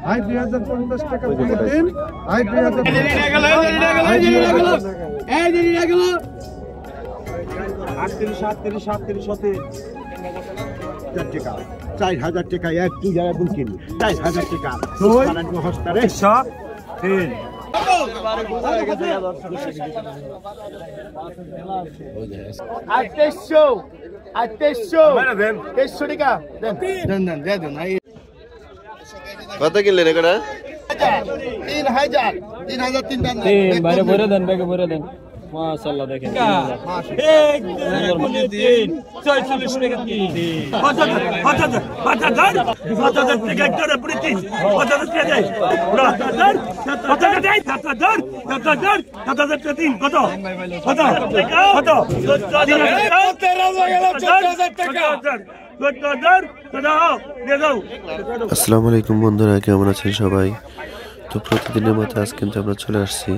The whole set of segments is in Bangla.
আই 2050 টাকা দিয়ে দিন আই 2000 4000 টাকা এক দুই জায়গা বুকিং 4000 টাকা হস্তারে সব তিন কত কিনলেন এটা 3000 বাইরে ভরে দেন ব্যাগে ভরে দেন মাশাআল্লাহ দেখেন 46 টাকা আসসালামু আলাইকুম বন্ধুরা, কেমন আছেন সবাই? তো প্রতিদিনের মতো আজ কিন্তু আমরা চলে আসছি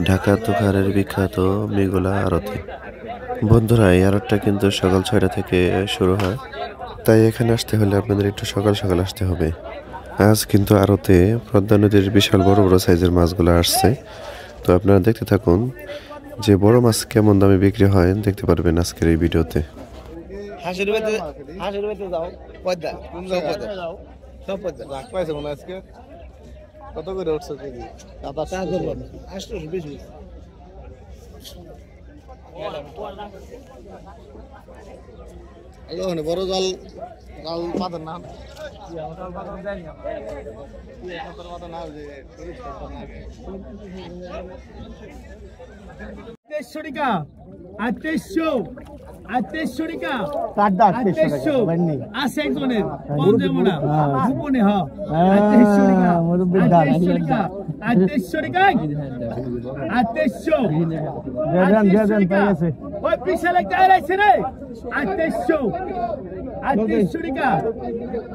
ঢাকা তোখারের বিখ্যাত মেঘলা আড়তে। বন্ধুরা, এই আড়তটা কিন্তু সকাল 6টা থেকে শুরু হয়, তাই এখানে আসতে হলে আপনাদের একটু সকাল সকাল আসতে হবে। আজ কিন্তু আড়তে পদ্মা নদীর বিশাল বড় বড় সাইজের মাছগুলো আসছে। তো আপনারা দেখতে থাকুন যে বড় মাছ কেমন দামে বিক্রি হয়, দেখতে পারবেন আজকের এই ভিডিওতে। কত করে উঠছে বড় জাল জাল পাতেন না 2300 টাকা 2800 টাকা আছে একজনের পঞ্চমনা গোপনে 2800 টাকা 2800 টাকা ওই পিছলে গায় আছে রে 2800 টাকা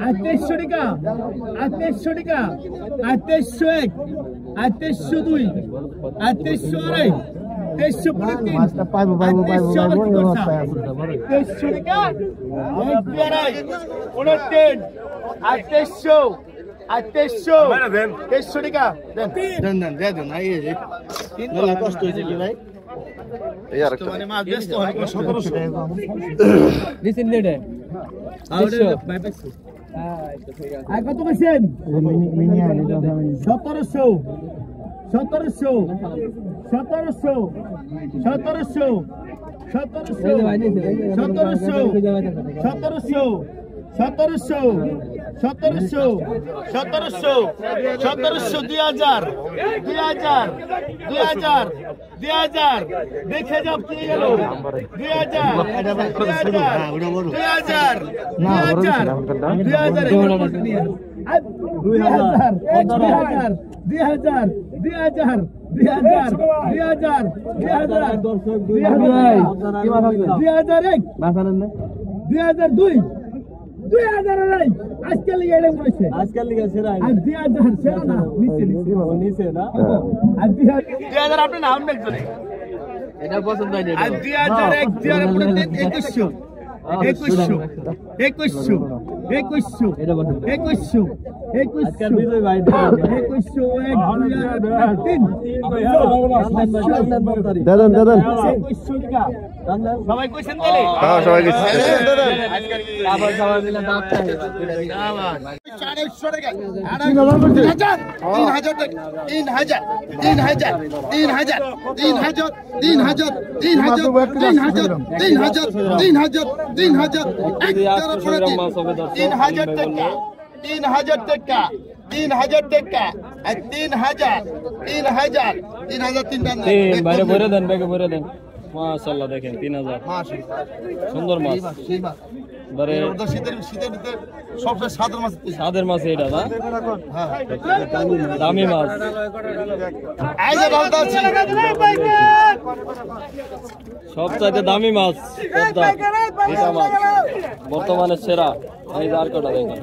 2800 টাকা 2801 2802 2803 দেখে যাও কি গেল 2002 আজকাল লিগে এরকম করেছে আজকাল লিগে সেরা 2000 সেরা না নিচে না আর 2000 আপনি নাম দেখছেন এটা পছন্দ হয় না 2001 2100 আজকাল বিজয় ভাই 2100 দাদন সবাই কইছেন তাহলে হ্যাঁ সবাই গেছে আবার সবাই মিলে দাঁত খায় 450 টাকা 3000 বাইরে ভরে দেন ব্যাগে ভরে দেন মাশাআল্লাহ দেখেন 3000 সুন্দর মাছ বারে শীতের ভিতরে সবচেয়ে সাদের মাছ এটা না দামি মাছ এই যে বলতে আছি সবচাইতে দামি মাছ পদ্মা এটা মাছ বর্তমানে সেরা এই আর কটা দেখেন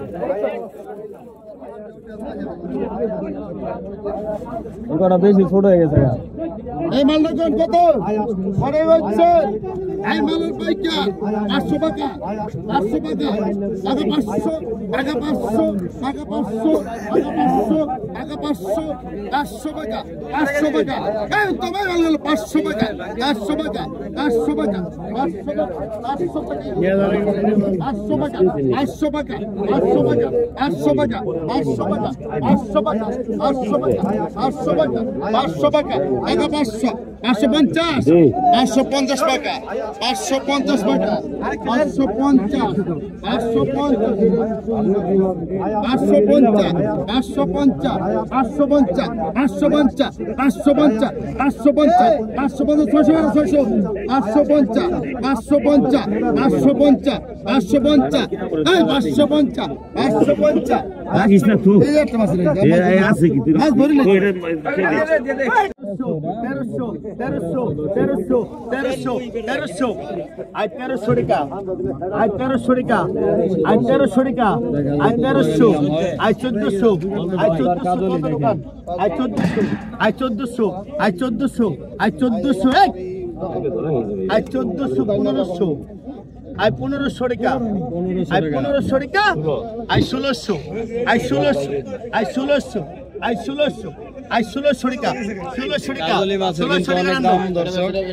এটা বেশি ছোট হয়ে গেছে এই মালটা কত পরে হচ্ছে এই মালের পাইকার 500 টাকা 500 টাকা টাকা 500 টাকা 500 টাকা 500 টাকা 500 টাকা 500 500 টাকা 500 টাকা এই তো ভাই হলো 500 টাকা 500 টাকা 500 টাকা 500 টাকা 500 টাকা 500 টাকা 500 টাকা 500 টাকা 500 টাকা 500 টাকা 500 টাকা 500 টাকা 500 টাকা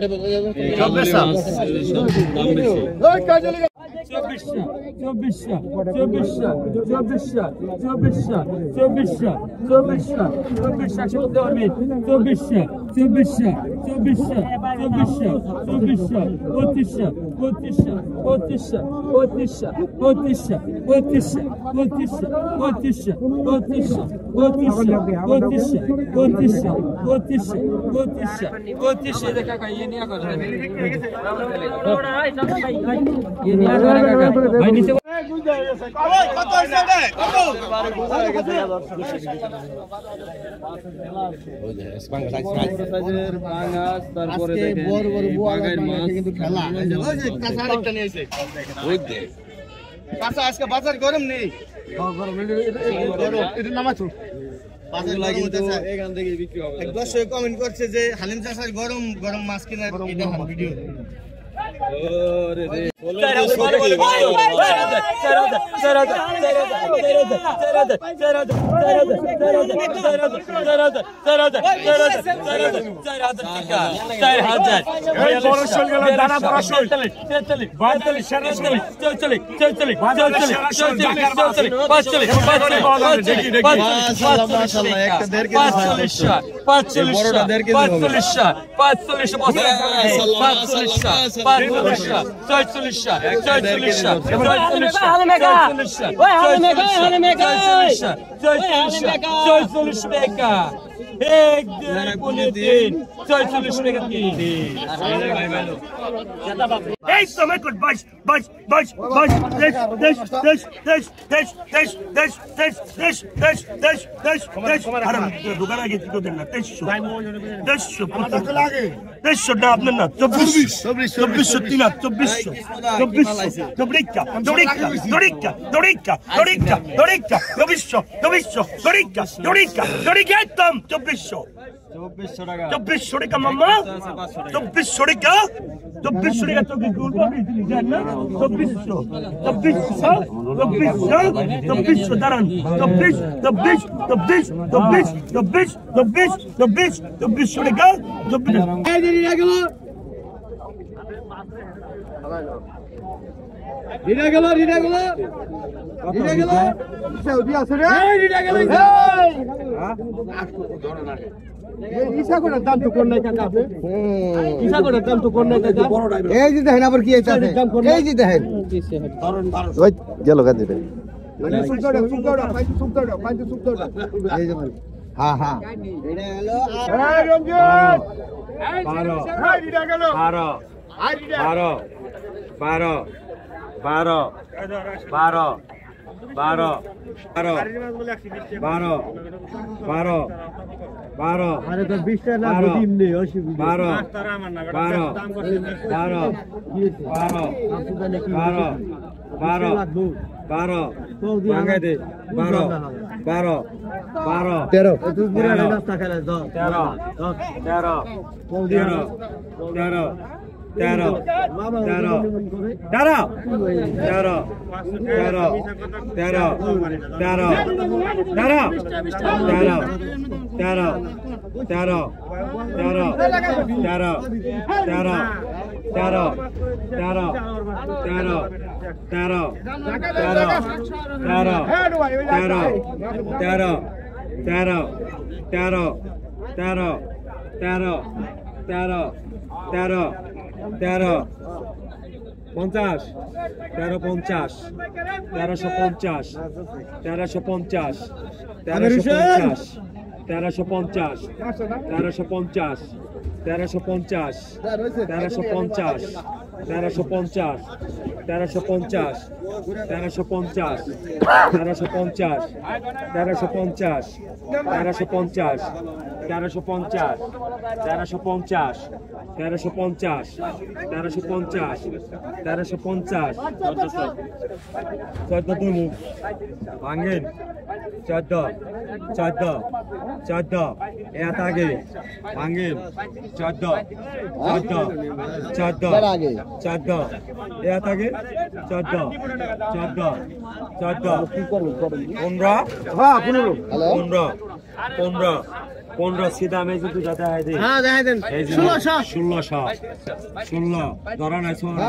500 টাকা টাকা 500 550 550 টাকা 550 টাকা 550 আজকে বাজার গরম নেই এটা নামাছো দর্শক কমেন্ট করছে যে হালিম চাষার গরম গরম মাছ কেনার ভিডিও দাম তো কোন নাই কাকা দাম তো কোন নাই কাকা এই যে দেখেন আবার কি আছে এই যে দেখেন ওই গেল গাছে হ্যাঁ হ্যাঁ 13 13 15 सीधा में जो जाता है दे हां दे देन 16 धरा ना 16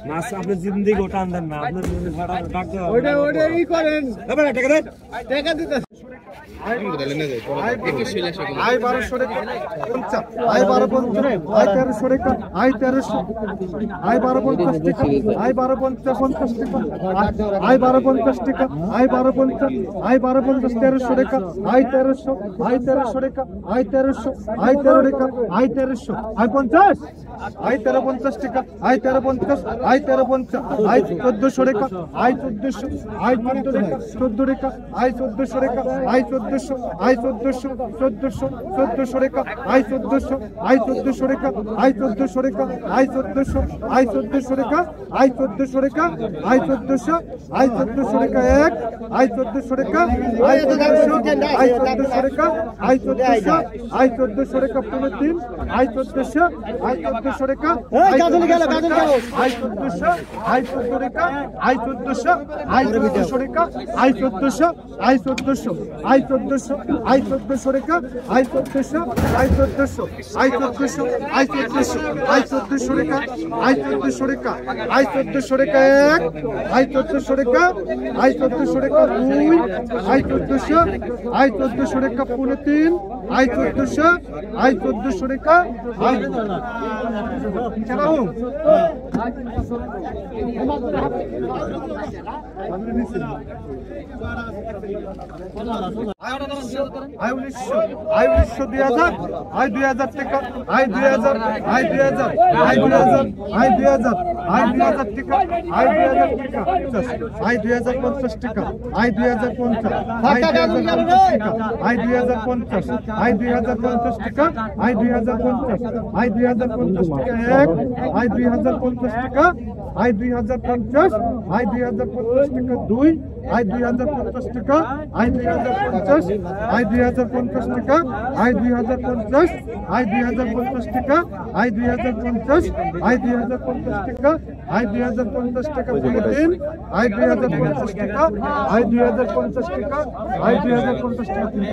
মাছ আপনি জিন্দেগি ওটা আনবেন না আপনি ভাড়া ডাকতে ওটা ই করেন এবারে টাকা দেন টাকা দিতে আই 1200 টাকা আই 1250 আই 1300 টাকা আই 1300 আই 1250 টাকা আই 1250 টাকা আই 1250 টাকা আই 1250 আই 1250 1300 টাকা আই 1300 আই 1300 টাকা আই 1300 আই 13 টাকা আই 1300 আই 50 আই 1350 টাকা আই 1350 আই 1350 আই 1400 টাকা আই 1400 আই 1400 টাকা আই 1400 টাকা আই 1400 আই 1400 1400 টাকা আই 1400 আই 1400 টাকা আই 1400 টাকা আই 1400 আই 1400 টাকা আই 1400 টাকা আই 1400 আই 1400 টাকা এক আই 1400 টাকা আই 1400 আই 1400 টাকা আই 1400 আই 1400 টাকা 3 আই 1400 আই 1400 টাকা এই গাজল গেল আই 1400 আই 1400 টাকা আই 1400 আই 1400 টাকা আই 1400 আই 1400 আই 1400 আই 1400 টাকা I 1400 I 1400 I 1400 I 1400 I 1400 টাকা আই 1400 টাকা আই 1400 টাকা এক আই 1400 টাকা আই 1400 টাকা দুই আই 1400 আই 1400 টাকা 3 আই 1400 আই 1400 টাকা আই চালাও আই 1900 2000 আই 2000 টাকা I 2000 I 2000 I 2000 I 2000 I 2000 টাকা আই 2000 টাকা আই 2050 টাকা আই 2050 আই 2050 টাকা আই 2050 আই 2050 টাকা আই 2050 আই 2050 টাকা এক আই 2050 টাকা আই 2050 আই 2050 টাকা দুই আই 2050 টাকা আই 2050 আই 2050 টাকা আই 2050 আই 2050 টাকা আই 2050 আই 2050 টাকা আই 2050 টাকা তিন আই 2050 টাকা আই 2050 টাকা আই 2050 টাকা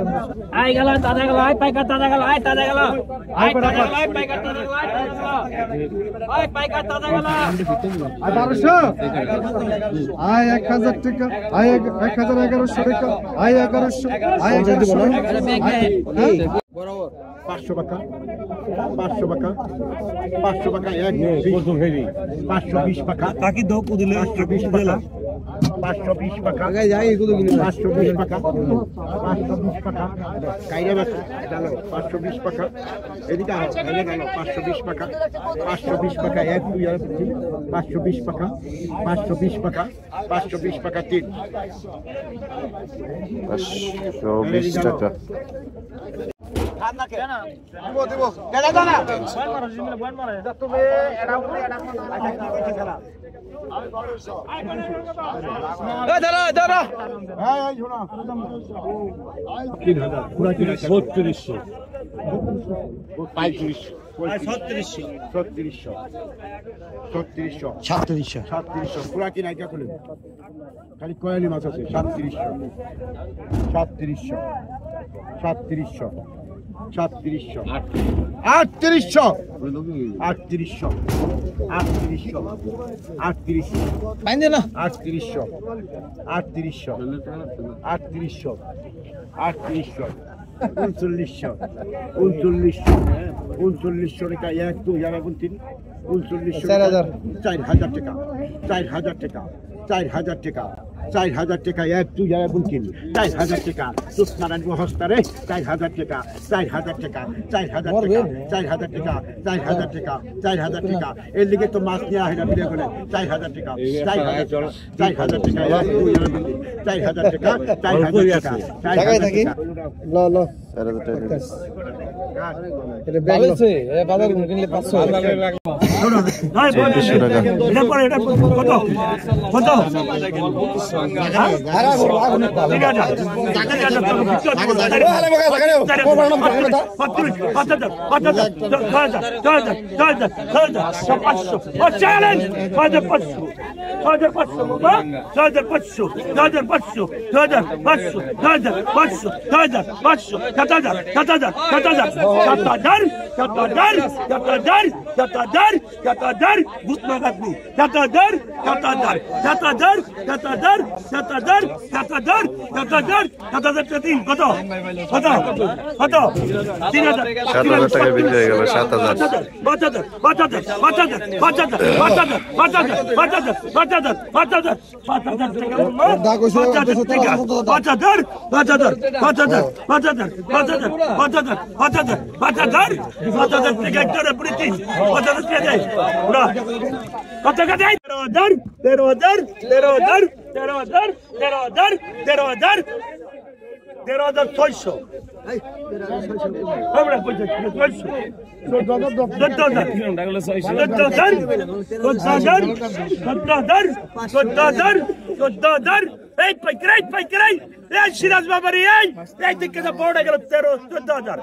আই গেল দাদা গেল আই পাইকার দাদা গেল আই দাদা গেল আই দাদা গেল আই পাইকার দাদা গেল আই পাইকার দাদা গেল আই 1200 আই 1000 টাকা আই 1100 টাকা আই 1100 আই 1100 বরাবর 500 টাকা 500 টাকা 500 টাকা এক 520 টাকা তাকি দাও কুদিলে 520 টাকা 520 টাকা আগে যাই এগুলো 520 টাকা 520 টাকা কাইরে বাস জানো 520 টাকা এদিকে আও এদিকে জানো 520 টাকা 520 টাকা এক দুই আর 520 টাকা 520 টাকা 520 টাকা তিন 520 টাকা পুরা কি নাইকা খুলে খালি কয়ালি মাছ আছে 3700 3900 টাকা 1 2 11 3 3900 4000 টাকা 4000 টাকা 4000 টাকা 4000 টাকা 1 2 11 3 4000 টাকা সুস্নারায়ণ হস্তারে 4000 টাকা 4000 টাকা 4000 টাকা 4000 টাকা 4000 টাকা এর লিগে তো মাছ নিয়ে আহেরা বিলে বলে 4000 টাকা 4000 টাকা 1 2 11 4000 টাকা 4000 টাকা টাকায় থাকি ল এটা ব্যাগ আছে এ বাজার কিনলে 500 টাকা এটা পরে এটা কত সিরাজ বাবারি এই দিকে পড়ে গেল 14,000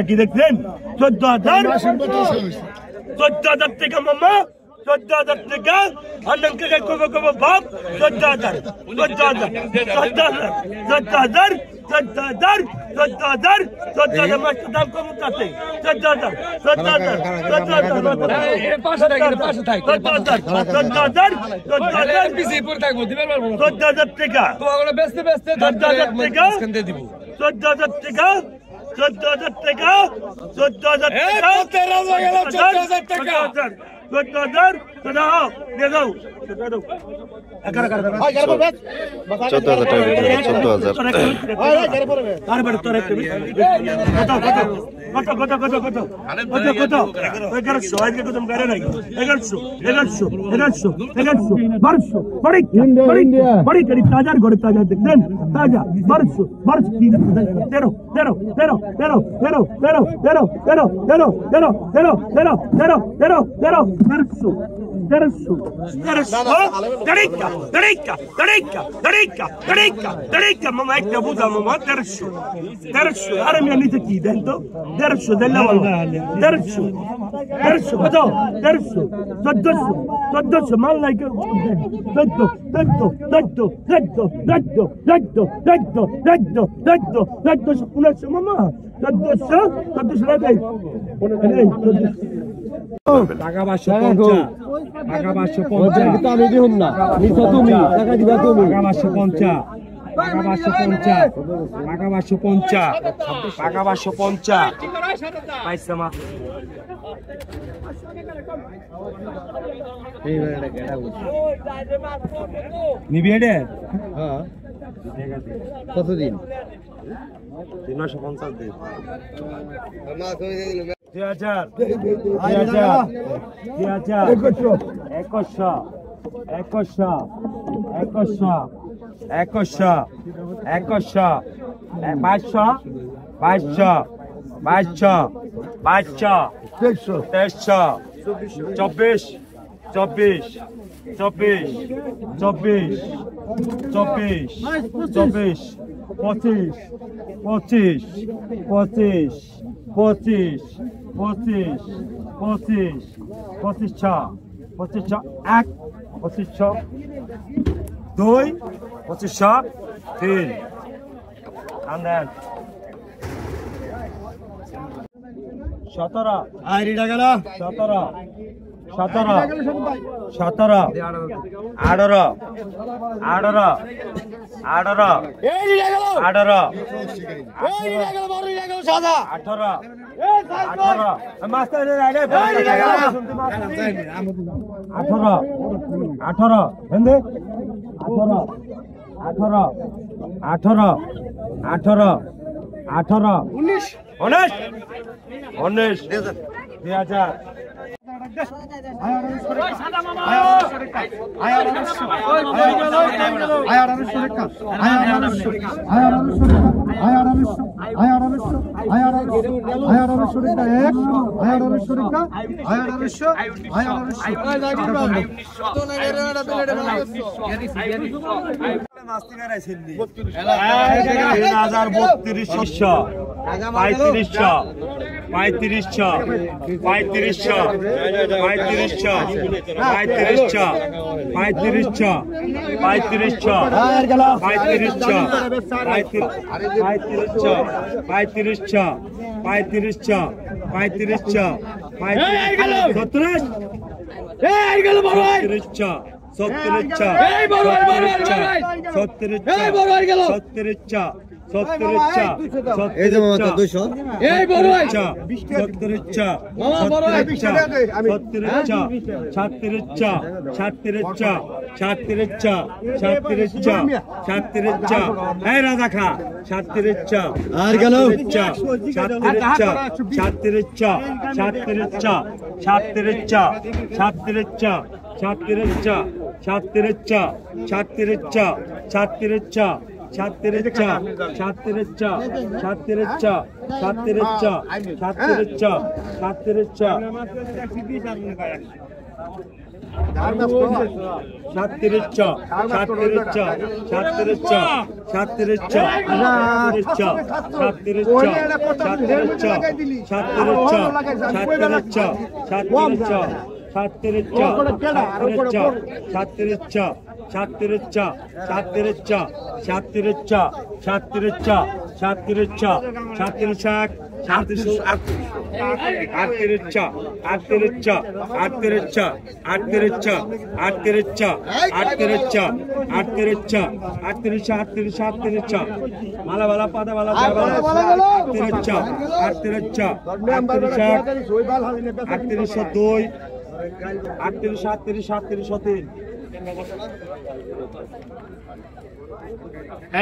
কি দেখছেন 14,000 টাকা মামা 14,000 টাকা আনন্দ কে কব বাপ 14,000 মাস্টার দাম কম আছে 14,000 টাকা 1300 mamma è caputa mamma 1300 ora mi hanno detto chi dentro 1300 della volta 1300 1300 ma lei che detto mamma টাকা 550 টাকা 550 কিন্তু আমি দিহুম না নিছো তুমি টাকা দিবা তুমি টাকা 550 টাকা 550 পয়সা মা এই বেড়া গেড়া নিবি এডে হ্যাঁ কতদিন? 350 দিন। 2000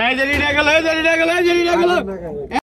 এই যে